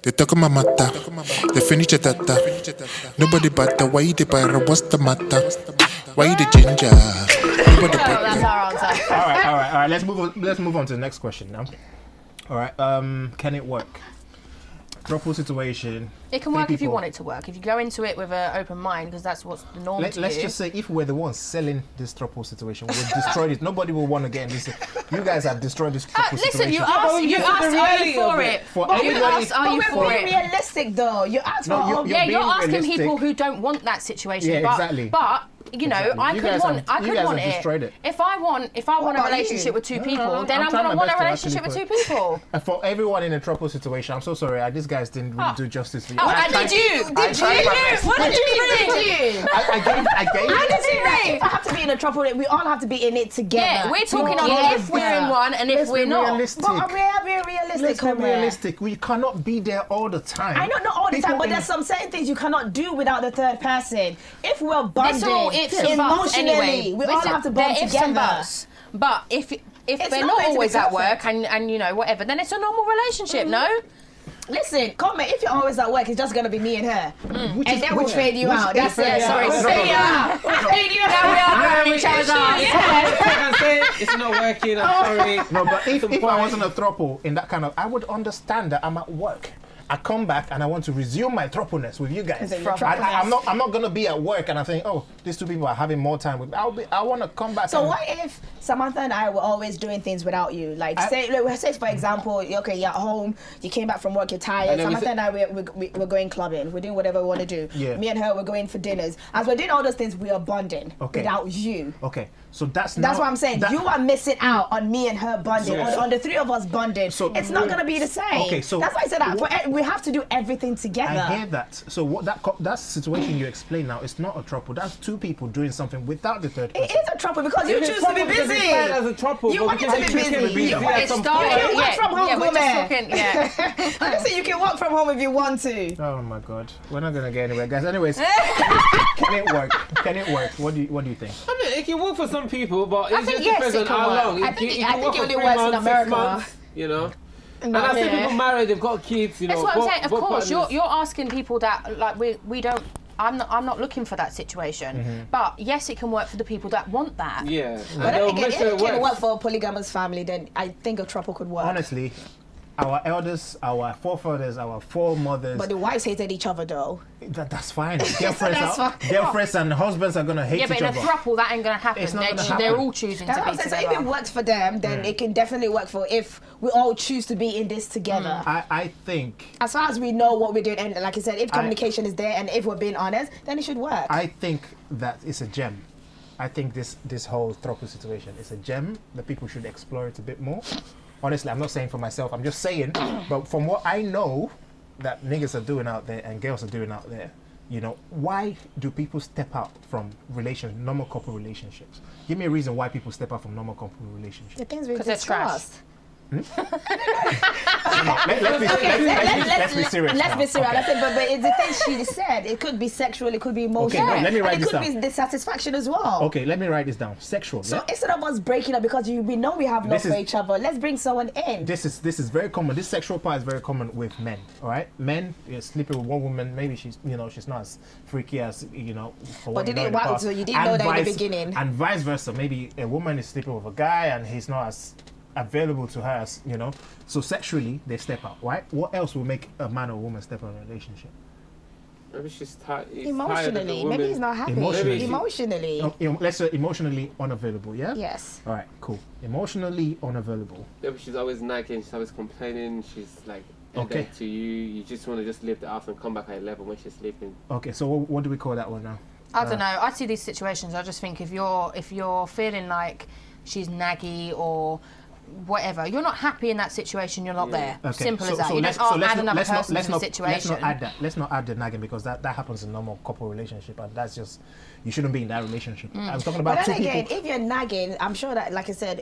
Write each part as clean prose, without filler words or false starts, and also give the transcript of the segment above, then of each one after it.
They talk my matter, they finish it at that. Nobody but the why the pyro, what's the matter? Why the ginger? Nobody but That's our answer. All right. Let's move on to the next question now. All right. Can it work? Throuple situation. It can work if you want it to work. If you go into it with an open mind, because that's what's the norm. Let's just say if we're the ones selling this throuple situation, we've destroyed it. Nobody will want to get in this. You guys have destroyed this throuple situation. Listen, you asked, are you for it? For But everybody, you asked, are you But for we're being it? realistic though. You asked for all. you're You're being asking realistic. people who don't want that situation. Yeah, but, exactly. But you know, Exactly. I You could guys want, have- I you could guys want have destroyed it. If I want a about relationship you? with two No, people, then I'm I'm trying gonna my want a best to relationship with actually two people. And for everyone in a throuple situation, I'm so sorry. These guys didn't really do justice for you. Oh, and did you? I tried my best. What did you bring? I gave. If I have to be in a trouble, we all have to be in it together. Yeah, we're talking on if we're in one and if Let's we're be not. realistic. But we are being realistic. Let's be Conrad. realistic. We cannot be there all the time. I know not all the People time, but in- there's some certain things you cannot do without the third person. If we're bonding It's all ifs and buts emotionally, anyway. we all have to bond They're ifs and together. buts. But if they're not not going to be always at perfect. work and you know whatever, then it's a normal relationship, no? Listen, comment. If you're always at work, it's just gonna be me and her, Which and is- then we'll which- fade you which out. is That's fair, it. yeah. Sorry, No, fade you no, no. out. We'll fade you Now we out. are wearing each other's arms. I can say it's not working. I'm sorry. No, but if I point. wasn't a throuple in that kind of, I would understand that I'm at work. I come back and I want to resume my throupleness with you guys. I'm not gonna be at work and I think, oh, these two people are having more time with me. I want to come back. So and, what if Samantha and I were always doing things without you? Like say for example, okay, you're at home, you came back from work, you're tired. And then Samantha and I we're going clubbing, we're doing whatever we want to do. Yeah. Me and her we're going for dinners. As we're doing all those things, we are bonding without you. Okay, so that's What I'm saying. You are missing out on me and her bonding, on the three of us bonding. So- it's not gonna be the same. Okay, so- that's why I said that. We have to do everything together. I hear that. So what that situation you explain now is not a throuple. That's two people doing something without the third person. It is a trouble because you choose to be busy. As a trouble, You but want it because to you be choose busy. be You busy want at it some to start- point. You work from home, we're just woman. talking, yeah. Listen, you can work from home if you want to. Oh my God, we're not gonna get anywhere, guys. Anyways, can it work? Can it work? What do you think? I mean, it can work for some people, but it think just yes, depends it on can how work. long. I It think can it work for only 3 works in months, 6 America. months, you know. And I see yeah. people married, they've got kids, you know. That's what I'm saying. Of both course, partners. you're asking people that like we don't. I'm not looking for that situation. But yes, it can work for the people that want that. Yeah. But they'll if make sure it can works. work for a polygamous family, then I think a trouble could work. Honestly, our elders, our forefathers, our foremothers. But the wives hated each other though. That's fine. That's fine. Girlfriends and husbands are gonna hate Yeah, but each in a other. throuple, that ain't gonna happen. It's not gonna They're happen. all choosing That's to what be I'm saying. So if together. it works for them, then it can definitely work for if we all choose to be in this together. I think As far as we know what we're doing, and like I said, if communication is there and if we're being honest, then it should work. I think that it's a gem. I think this whole throuple situation is a gem that people should explore it a bit more. Honestly, I'm not saying for myself. I'm just saying, but from what I know that niggas are doing out there and girls are doing out there, you know, why do people step out from normal couple relationships? Give me a reason why people step out from normal couple relationships. the things we 'Cause they're trash. discussed. Let's be serious. Let's now. be serious. Okay. I said, but it's the things she said. It could be sexual, it could be emotional. Okay, let me write and this it could down. be dissatisfaction as well. Okay, let me write this down. Sexual. So yeah? instead of us breaking up because we know we have love This for is- each other, let's bring someone in. This is very common. This sexual part is very common with men. All right, men sleeping with one woman. Maybe she's not as freaky as For what did you know it- in the wow, past. so you didn't know that in the beginning. And vice versa. Maybe a woman is sleeping with a guy and he's not as available to her as So sexually they step out. Right. What else will make a man or woman step out in a relationship? Maybe she's tired. Emotionally, maybe he's not happy. Emotionally. Emotionally. Let's say emotionally unavailable. Yeah. Yes. All right. Cool. Emotionally unavailable. Maybe she's always nagging, she's always complaining, she's like Okay. to you. You just want to just live the off and come back at 11 when she's sleeping. Okay. So what do we call that one now? I don't know. I see these situations. I just think if you're feeling like she's naggy or whatever, you're not happy in that situation. You're not there. Okay. Simple as that. You don't add another person to the situation. Let's not add that. Let's not add the nagging because that happens in normal couple relationship, and that's just you shouldn't be in that relationship. I'm talking about But two then again, people. if you're nagging, I'm sure that, like I said,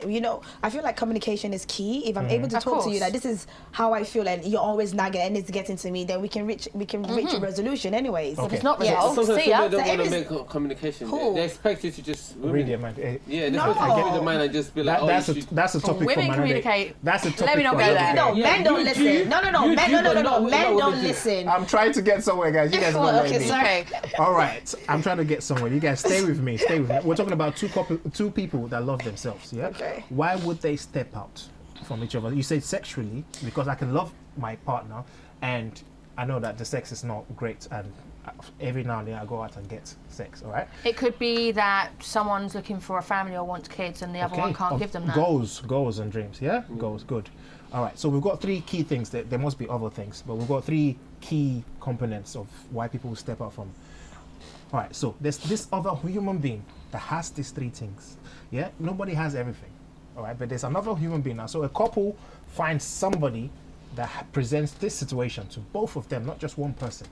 I feel like communication is key. If I'm able to Of talk to you course. that this is how I feel, and you're always nagging and it's getting to me, then we can reach a resolution, anyways. Okay. If it's not Yes. resolved, Sometimes see ya. people don't So want to if make communication. Cool. They expect you to just Read your mind. Yeah, they No. expect you to read the mind and just be like, Oh, That's a topic Women women another day. communicate. That's a topic. Let me not for go another there. day. No, men don't listen. No, men don't listen. I'm trying to get somewhere, guys. You guys don't let Okay, me. sorry. All right, I'm trying to get somewhere. You guys stay with me. Stay with me. We're talking about two people that love themselves. Yeah. Okay. Why would they step out from each other? You say sexually because I can love my partner, and I know that the sex is not great, and every now and then I go out and get sex. All right. It could be that someone's looking for a family or wants kids, and the other one can't give them that. Goals and dreams. Yeah. Goals. Good. All right. So we've got three key things. There must be other things, but we've got three key components of why people will step out from. All right. So there's this other human being that has these three things. Yeah. Nobody has everything. All right. But there's another human being now. So a couple finds somebody that presents this situation to both of them, not just one person.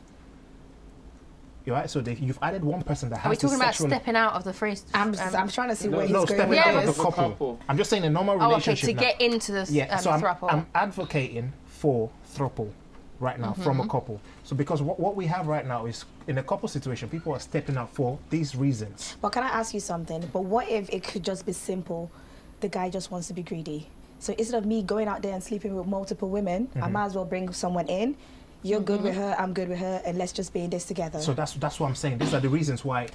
All right. So you've added one person that has. Are we talking about sexual... stepping out of the free? I'm trying to see where he's No, going stepping with out of this. the couple. I'm just saying a normal Oh, okay. relationship. To now. get into the So throuple. I'm advocating for throuple right now from a couple. So because what we have right now is in a couple situation, people are stepping out for these reasons. But can I ask you something? But what if it could just be simple? The guy just wants to be greedy. So instead of me going out there and sleeping with multiple women, I might as well bring someone in. You're good with her, I'm good with her, and let's just be in this together. So that's what I'm saying. These are the reasons why,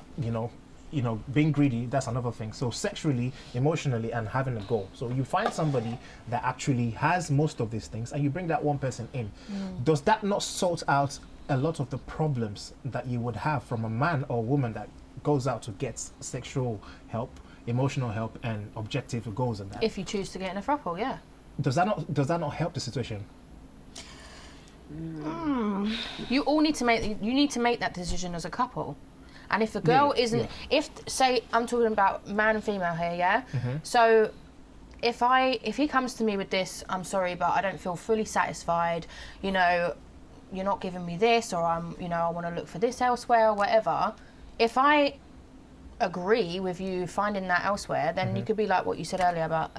being greedy, that's another thing. So sexually, emotionally, and having a goal. So you find somebody that actually has most of these things and you bring that one person in. Does that not sort out a lot of the problems that you would have from a man or woman that goes out to get sexual help, emotional help, and objective goals and that? If you choose to get in a throuple, yeah. Does that not help the situation? You all need to make that decision as a couple. And if the girl isn't, if say I'm talking about man and female here, yeah. So if he comes to me with this, I'm sorry, but I don't feel fully satisfied. You know, you're not giving me this, or I want to look for this elsewhere, or whatever. If I agree with you finding that elsewhere, then you could be like what you said earlier about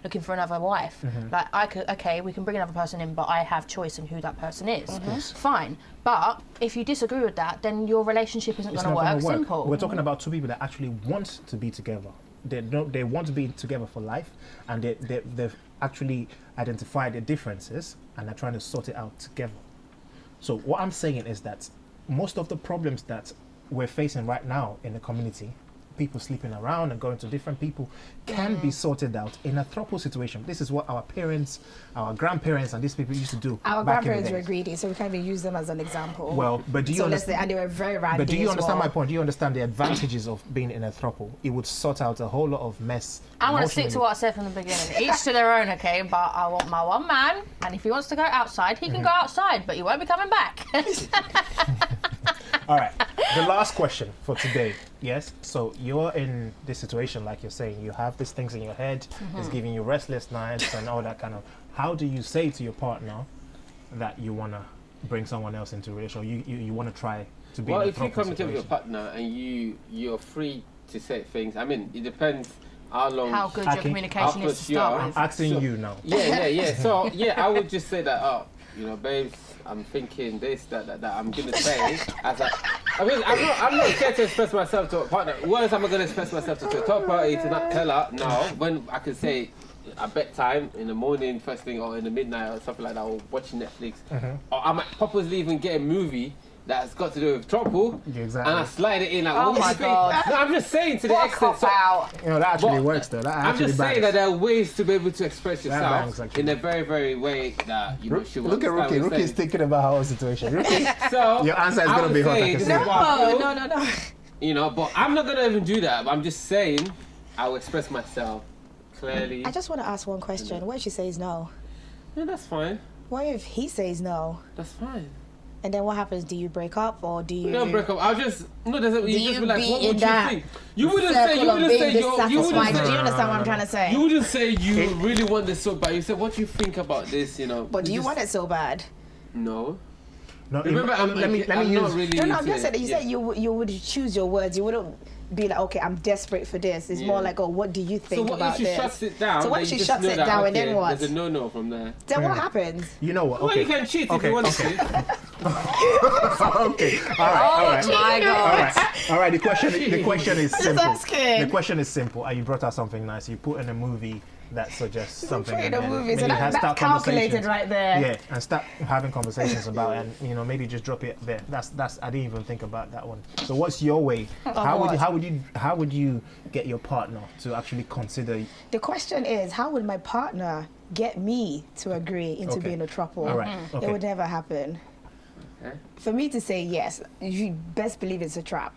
looking for another wife. Like we can bring another person in, but I have choice in who that person is. Fine. But if you disagree with that, then your relationship isn't going to work. Simple. We're talking about two people that actually want to be together. They want to be together for life, and they've actually identified the differences and they're trying to sort it out together. So what I'm saying is that most of the problems that we're facing right now in the community, people sleeping around and going to different people, can be sorted out in a throuple situation. This is what our parents, our grandparents, and these people used to do. Our back in the grandparents were days. greedy, so we can't even use them as an example. Well, but do you understand? And they were very randy. But do you as understand well. my point? Do you understand the advantages of being in a throuple? It would sort out a whole lot of mess. I want to stick to emotionally. what I said from the beginning. Each to their own, okay? But I want my one man, and if he wants to go outside, he can go outside, but he won't be coming back. All right. The last question for today. Yes. So you're in this situation, like you're saying, you have these things in your head. It's giving you restless nights and all that kind of. How do you say to your partner that you want to bring someone else into a relationship? You want to try to be. Well, in a if you throuple come to your situation? partner and you're free to say things. I mean, it depends how long. How good your Okay. communication is to How start close with. I'm asking So- you now. Yeah. So I would just say that. Babes, I'm thinking this, that I'm gonna say as I'm not scared to express myself to a partner. What else am I gonna express myself to a third party to not tell her? No, when I can say at bedtime, in the morning, first thing, or in the midnight, or something like that, or watching Netflix, or I might purposely even get a movie that's got to do with Throuple, Yeah, exactly. and I slide it in. Like, Oh what do you my think? God. No, I'm just saying to the What a extent. cop out. That actually But works though. That I'm actually just saying bangs. that there are ways to be able to express bangs, yourself actually. in a very, very way that she will Look at understand Rookie. what you're Rookie's saying. thinking about her own situation. Rookie, So your answer is I gonna would be hot, I say can this see. is what I feel, No. But I'm not gonna even do that. But I'm just saying, I will express myself clearly. I just want to ask one question. What if she says no? Yeah, that's fine. What if he says no? That's fine. And then what happens? Do you break up or do you? We don't break up. I'll just you just you be like, be what in would you that think? You wouldn't circle say of being you dissatisfied? wouldn't Do you say understand what I'm trying to say? you wouldn't say you really want this so bad. You said, what do you think about this? But do you want it so bad? No. No, Remember, let me I'm use. not really. No, I'm into just saying it. that you Yeah. said you would choose your words. You wouldn't be like, okay, I'm desperate for this. It's more Yeah. like, oh, what do you So think what about if she this? shuts it down? So what then if she you just shuts know it that, down and okay, then what? There's a no from there. Then what happens? You know what? Well, Okay. you can cheat if Okay, you want okay. to. Okay. All right. My God. All right. The question is simple. asking. The question is simple. And you brought out something nice. You put in a movie that suggests something. Put in and a then movie, so maybe have that's start calculated conversations. right there. Yeah, and start having conversations about, and maybe just drop it there. That's I didn't even think about that one. So what's your way? How would you get your partner to actually consider? The question is, how would my partner get me to agree into being a throuple? All right. Okay. It would never happen. Okay. For me to say yes, you best believe it's a trap.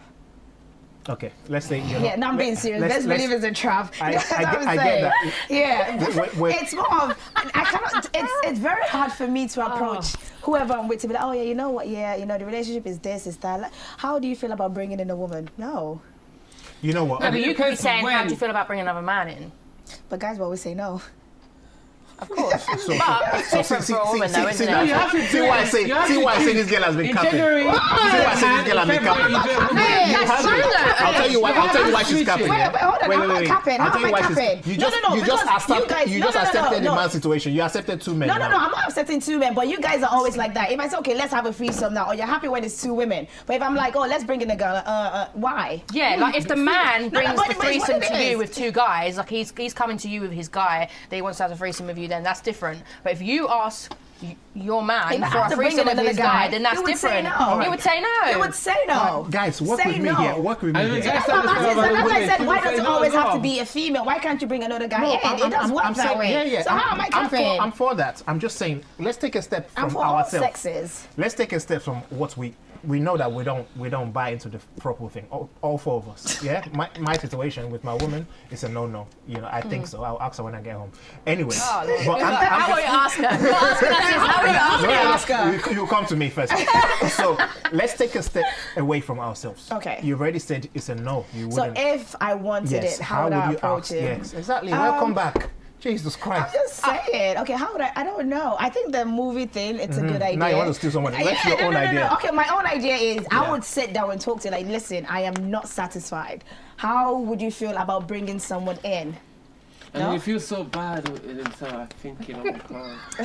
Okay, let's say you're Yeah, not, no, I'm being serious. Best believe it's a trap. That's what I'm I get saying. that. Yeah, Wait. it's more of I cannot. It's very hard for me to approach whoever I'm with to be like, oh yeah, you know what? Yeah, the relationship is this, is that. Like, how do you feel about bringing in a woman? No, You know what? No, but you could be depends saying, how when. do you feel about bringing another man in? but guys will always say no. Of course. So- But it's different for a woman, though, isn't it? You have to See why I say this girl has been in capping. January, See why I say this girl has been capping. Hey, You that's have true, it. though. I'll tell you why she's capping. Wait, hold on. How am I capping? I'll How tell am you I why she's. capping? You No, just no, you just because accepted you guys- you no, just no, no, accepted no. the man's situation. You accepted two men. No, now. I'm not accepting two men, but you guys are always like that. If I say, okay, let's have a threesome now, or you're happy when it's two women, but if I'm like, oh, let's bring in a girl, why? Yeah, like if the man brings but the it's what threesome it to is. you with two guys, like he's coming to you with his guy that he wants to have a threesome with you, then that's different. But if you ask your man If I for have a to bring threesome in with his another guy, guy, then that's he would say different. no. He would say no. It would say no. Guys, work Say with me no. here. Work with me And here. that's That's what what I'm asking. So like I said, why does it No, always have to no. be a female? Why can't you bring another guy No, in? It does work that saying, way. Yeah. So how am I capping? I'm for that. I'm just saying, let's take a step I'm from for all ourselves. sexes. Let's take a step from what we know that we don't buy into the Throuple thing. All four of us. Yeah. My situation with my woman is a no. I think so. I'll ask her when I get home. Anyway. Oh, Lord. but How will you ask her? How will you ask her? You come to me first. So let's take a step away from ourselves. Okay. You already said it's a no. You So wouldn't. if I wanted Yes. it, how would I you approach ask? it? Yes. Exactly. Welcome back. Jesus I'm Christ. just saying. Okay, how would I don't know. I think the movie thing, it's a good idea. Now you want to steal someone. That's your No, own no, no, idea. no. Okay, my own idea is I Yeah. would sit down and talk to you like, listen, I am not satisfied. How would you feel about bringing someone in? And No? you feel so bad in himself. I'm thinking, oh my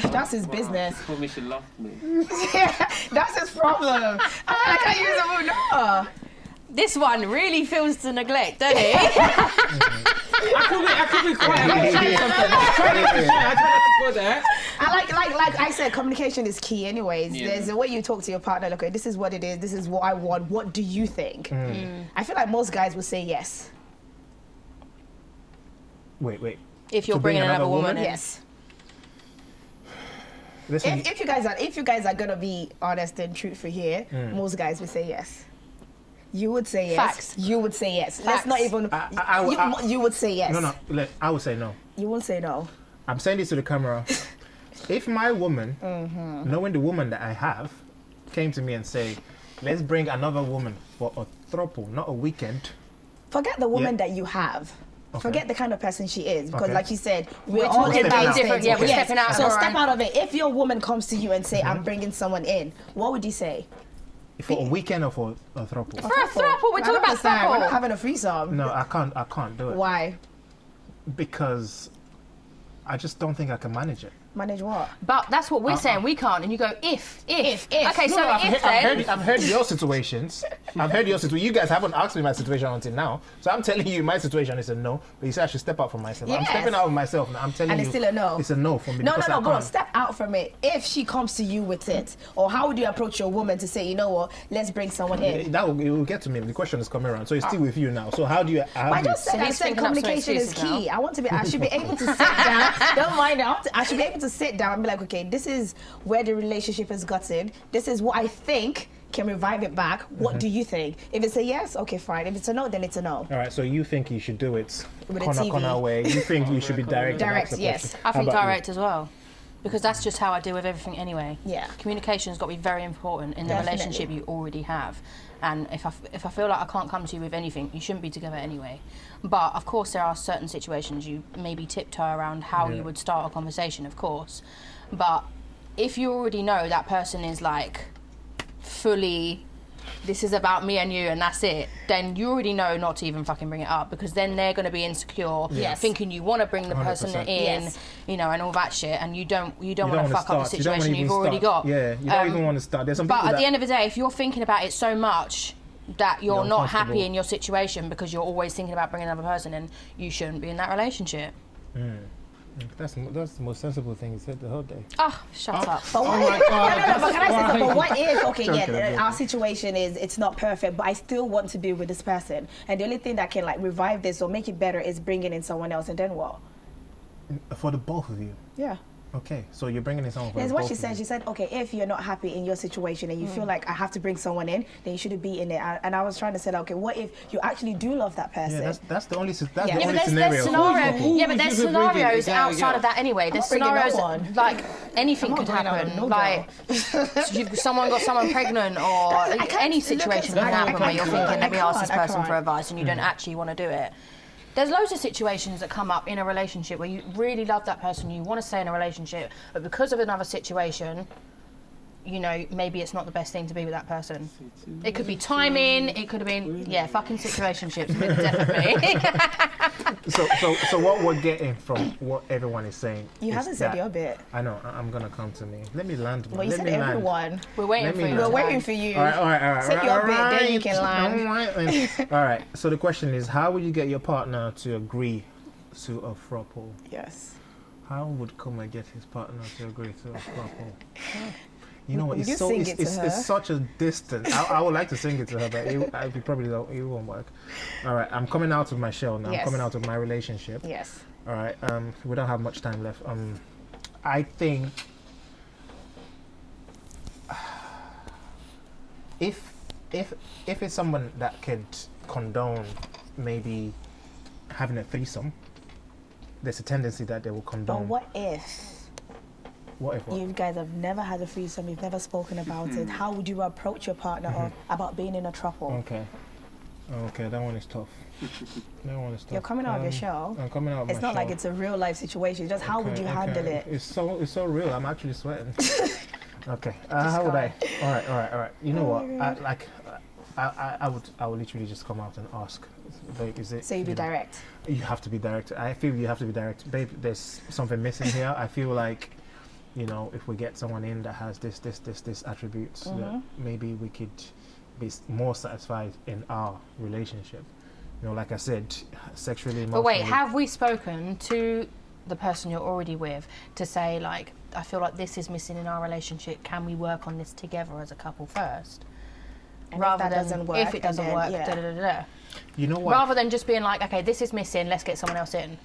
God. That's his Wow, business. he told me she loved me. That's his problem. I can't use the word no. This one really feels to neglect, doesn't it? I could be quiet. I try not to go there. Like I said, communication is key anyways. Yeah. There's a way you talk to your partner, like, okay, this is what it is, this is what I want, what do you think? I feel like most guys will say yes. Wait. If you're To bring bringing another woman in. Yes. Listen. If you guys are gonna be honest and truthful here, most guys would say yes. You would say yes. Facts. You would say yes. Facts. Let's not even. You would say yes. No. I would say no. You won't say no. I'm saying this to the camera. If my woman, knowing the woman that I have, came to me and say, let's bring another woman for a throuple, not a weekend. Forget the woman Yeah. that you have. Okay. Forget the kind of person she is, because Okay. like you said, we're We're all talking in about different. different- yeah, we're stepping out of So our step own. out of it. If your woman comes to you and say, "I'm bringing someone in," what would you say? For a weekend or for a throuple? For a throuple, we're I talking don't about understand. We're not throuple. having a threesome. No, I can't do it. Why? Because I just don't think I can manage it. Manage what? But that's what we're saying. We can't. And you go, if. Okay, so if then. I've heard your situations. You guys haven't asked me my situation until now. So I'm telling you my situation is a no. But you said I should step out from myself. I'm Yes. stepping out of myself now. I'm telling And you. it's still a no. It's a no for me. No, because I bro. can't. Step out from it. If she comes to you with it, or how would you approach your woman to say, you know what, let's bring someone in? It will get to me. The question is coming around. So it's still with you now. So how do you... I just said, So I he's said thinking up some communication is excuses key. I should be able to sit down. Don't mind it. I should be able to sit down and be like, okay, this is where the relationship has gotten. This is what I think can revive it back. What do you think? If it's a yes, okay, fine. If it's a no, then it's a no. All right, so you think you should do it With a corner TV. way. You think you should be direct. and Direct, ask the yes. question. I think How about you? direct as well. Because that's just how I deal with everything anyway. Yeah. Communication's got to be very important in the Definitely. relationship you already have. And if I feel like I can't come to you with anything, you shouldn't be together anyway. But of course there are certain situations you maybe tiptoe around how you would start a conversation, of course. But if you already know that person is like fully, this is about me and you and that's it, then you already know not to even fucking bring it up, because then they're going to be insecure, Yes. thinking you want to bring the person 100%. in, Yes. and all that shit, and you don't want to wanna fuck up the start. You don't wanna situation even you've already start. got. Yeah, you don't even want to start. There's some But people at that... the end of the day, if you're thinking about it so much that you're You're not happy uncomfortable. in your situation because you're always thinking about bringing another person in, you shouldn't be in that relationship. That's the most sensible thing he said the whole day. Oh, shut up. But what my God, but can I say something? But what if, okay, Joking, yeah, I'm our joking. situation is it's not perfect, but I still want to be with this person. And the only thing that can like revive this or make it better is bringing in someone else, and then what? For the both of you. Yeah. Okay, so you're bringing in someone for That's the what both she of said. you. She said, okay, if you're not happy in your situation and you feel like I have to bring someone in, then you shouldn't be in it. And I was trying to say, okay, what if you actually do love that person? Yeah, that's the only Yeah, the Yeah, only but there's scenario. scenario. Yeah, but Who there's would you bring in? scenarios Exactly, outside yeah. of that anyway. There's I'm not bringing scenarios no one. like anything I'm could not going out with happen. no Like you've someone got someone pregnant, or any situation look can at- happen where you're thinking, let me ask this I person can't. for advice, and you don't actually want to do it. There's loads of situations that come up in a relationship where you really love that person, you want to stay in a relationship, but because of another situation, you know, maybe it's not the best thing to be with that person. It could be timing, it could have been, fucking situationships, definitely. So what we're getting from what everyone is saying. You is haven't said that- your bit. I know. I'm gonna come to me. Let me land. Well, you Let said me land. everyone. We're waiting Let for me you. know. to We're land. waiting for you. All right. Say your bit, then you can land. All right. All right. So the question is, how would you get your partner to agree to a throuple? Yes. How would Kuma get his partner to agree to a throuple? You know what? You It's so sing it's, it to it's, her. it's such a distance. I would like to sing it to her, but it probably it won't work. All right. I'm coming out of my shell now. Yes. I'm coming out of my relationship. Yes. All right. We don't have much time left. I think if it's someone that could condone maybe having a threesome, there's a tendency that they will But condone. what if What if? What? you guys have never had a threesome, you've never spoken about it? How would you approach your partner or about being in a throuple? Okay. Okay, that one is tough. That one is tough. You're coming out of your shell. I'm coming out of It's my not like shell. it's a real life situation. Just how would you handle it? It's so real. I'm actually sweating. Okay. How would I? All right. You know what? I would literally just come out and ask. Like, is it? So you'd be you know, direct. You have to be direct. I feel you have to be direct, babe. There's something missing here. I feel like, you know, if we get someone in that has this attributes, that maybe we could be more satisfied in our relationship. You know, like I said, sexually. But wait, emotionally. have we spoken to the person you're already with to say, like, I feel like this is missing in our relationship, can we work on this together as a couple first? And if that doesn't work, if it doesn't and work, then, da, da, da, da. You know what? Rather than just being like, okay, this is missing, let's get someone else in.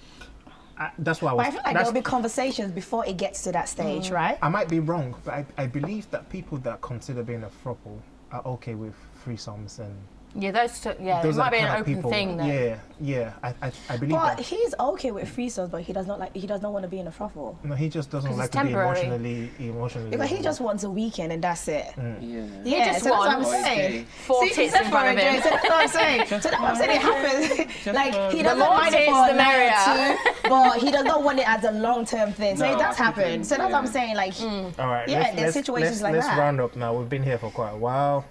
That's why I But was. I feel like there'll be conversations before it gets to that stage, right? I might be wrong, but I believe that people that consider being a throuple are okay with threesomes and. Yeah, those Those it are might be the an kind of open people- thing then. Yeah. I believe But that. he's okay with threesomes, but he does not want to be in a throuple. No, he just doesn't 'Cause like it's to be temporary. emotionally. Because he just wants a weekend and that's it. Yeah. Yeah, just so that's what I'm wants saying. four See, tits that's in front of what I'm him. doing. So that's what I'm saying. So that's what I'm saying. It happens. Like he The doesn't more mind it tits, for a the night merrier. or two, but he does not want it as a long-term thing. So No, it does happen. absolutely, So that's what I'm yeah. saying. Like, All right. Yeah, there's situations like let's that. round up now. We've been here for quite a while.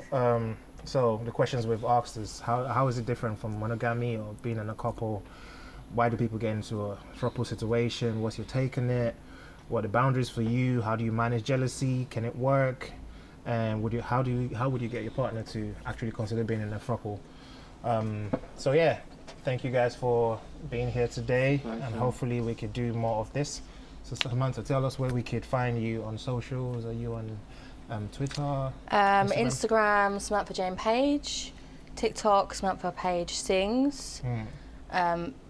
So the questions we've asked is how is it different from monogamy or being in a couple? Why do people get into a throuple situation? What's your take on it? What are the boundaries for you? How do you manage jealousy? Can it work? And how would you get your partner to actually consider being in a throuple? So yeah, thank you guys for being here today, and hopefully we could do more of this. So Samantha, tell us where we could find you on socials. Are you on Twitter? Instagram, Samantha Jane Page. TikTok, Samantha Page Sings.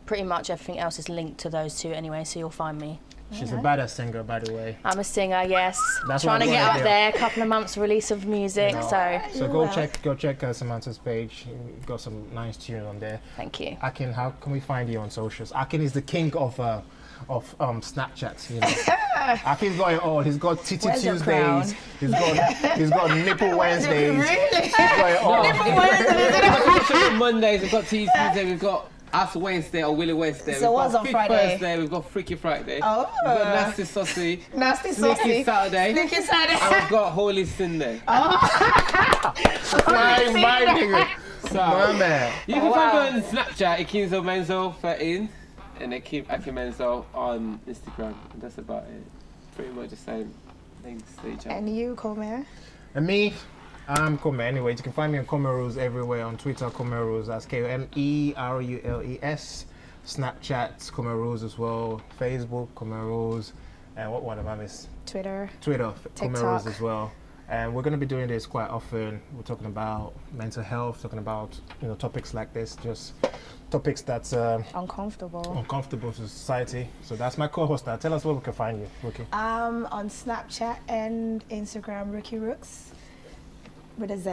Pretty much everything else is linked to those two anyway, so you'll find me. She's a badass singer, by the way. I'm a singer, yes. That's Trying what to I'm get gonna up do. there. A couple of months release of music, so So go check Samantha's page. You've got some nice tunes on there. thank you. Akin, how can we find you on socials? Akin is the king of Snapchat. You know, Akin's got it all. He's got Titty Where's your Tuesdays. He's got Nipple Wednesdays. really? He's got it all. We've got on Mondays, we've got Tuesday, we've got Us Wednesday or Willy Wednesday. So we've what's got on Fit Friday? Thursday, we've got Freaky Friday. Oh. We've got Nasty Saucy. Nasty Sneaky saucy. Saturday. Sneaky Saturday. And we've got Holy Sunday. My nigga. So, My man. you can find me on Snapchat, Akinzo Menzo 13, and Akin Menzo on Instagram. And that's about it. Pretty much the same things to each other. And you, Comer? And me, I'm Kome. Anyway, you can find me on Komerus everywhere on Twitter. Komerus, that's Komerules. Snapchat, Kuma Rose as well. Facebook, Kuma Rose. And what one of them is? Twitter. Twitter, Kuma Rose TikTok. as well. And we're going to be doing this quite often. We're talking about mental health, talking about topics like this, just topics that's Uncomfortable. uncomfortable to society. So that's my co-host now. Tell us where we can find you, Rookie. On Snapchat and Instagram, Rookie Rooks with a Z.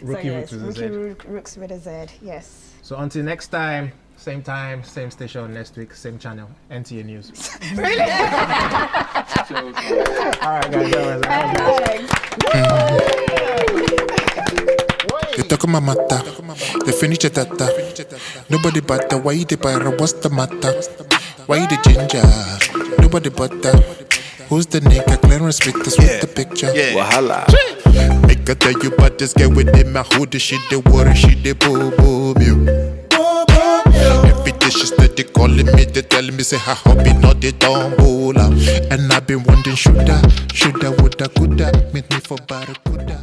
Rookie Rooks with a Z. Rookie Rooks with a Z. Yes. So until next time, same station next week, same channel, NTA News. Really? All right, guys. They talk my matter. They finish it at nobody but the why the pyro, what's the matter? Why the ginger? Nobody but the who's the nigga? Clarence with us with the picture. Wahala. I can tell you about this guy with him, my hoodie, she the water, she the boo boo boo. Every day she steady calling me, they telling me say her hobby not the tombola. And I've been wondering shoulda, woulda, coulda, meet me for barracuda.